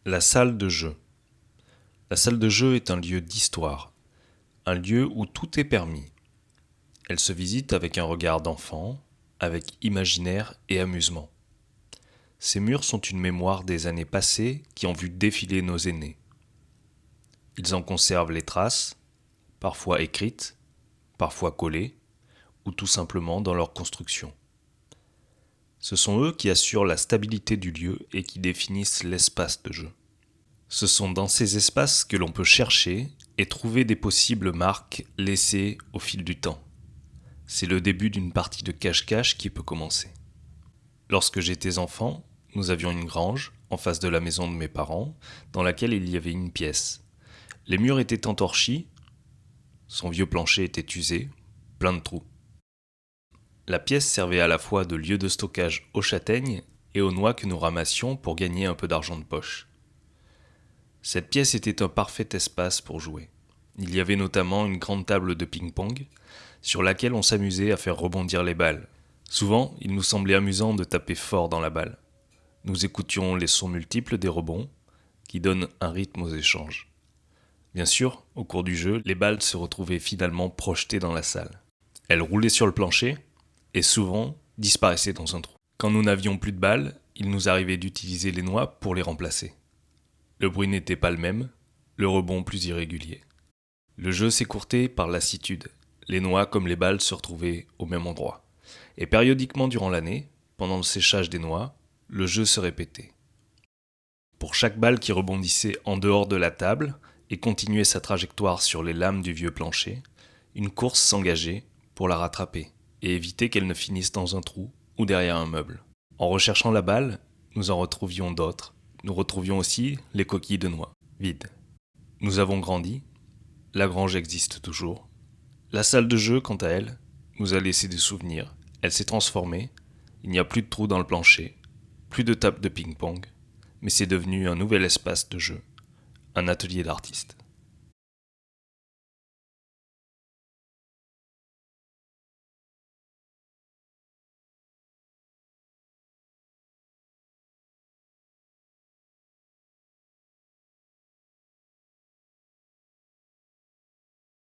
La salle de jeu. La salle de jeu est un lieu d'histoire, un lieu où tout est permis. Elle se visite avec un regard d'enfant, avec imaginaire et amusement. Ces murs sont une mémoire des années passées qui ont vu défiler nos aînés. Ils en conservent les traces, parfois écrites, parfois collées, ou tout simplement dans leur construction. Ce sont eux qui assurent la stabilité du lieu et qui définissent l'espace de jeu. Ce sont dans ces espaces que l'on peut chercher et trouver des possibles marques laissées au fil du temps. C'est le début d'une partie de cache-cache qui peut commencer. Lorsque j'étais enfant, nous avions une grange en face de la maison de mes parents dans laquelle il y avait une pièce. Les murs étaient entorchis, son vieux plancher était usé, plein de trous. La pièce servait à la fois de lieu de stockage aux châtaignes et aux noix que nous ramassions pour gagner un peu d'argent de poche. Cette pièce était un parfait espace pour jouer. Il y avait notamment une grande table de ping-pong sur laquelle on s'amusait à faire rebondir les balles. Souvent, il nous semblait amusant de taper fort dans la balle. Nous écoutions les sons multiples des rebonds qui donnent un rythme aux échanges. Bien sûr, au cours du jeu, les balles se retrouvaient finalement projetées dans la salle. Elles roulaient sur le plancher et souvent disparaissaient dans un trou. Quand nous n'avions plus de balles, il nous arrivait d'utiliser les noix pour les remplacer. Le bruit n'était pas le même, le rebond plus irrégulier. Le jeu s'écourtait par lassitude. Les noix comme les balles se retrouvaient au même endroit. Et périodiquement durant l'année, pendant le séchage des noix, le jeu se répétait. Pour chaque balle qui rebondissait en dehors de la table et continuait sa trajectoire sur les lames du vieux plancher, une course s'engageait pour la rattraper et éviter qu'elle ne finisse dans un trou ou derrière un meuble. En recherchant la balle, nous en retrouvions d'autres. Nous retrouvions aussi les coquilles de noix, vides. Nous avons grandi, la grange existe toujours. La salle de jeu, quant à elle, nous a laissé des souvenirs. Elle s'est transformée, il n'y a plus de trous dans le plancher, plus de table de ping-pong, mais c'est devenu un nouvel espace de jeu, un atelier d'artiste.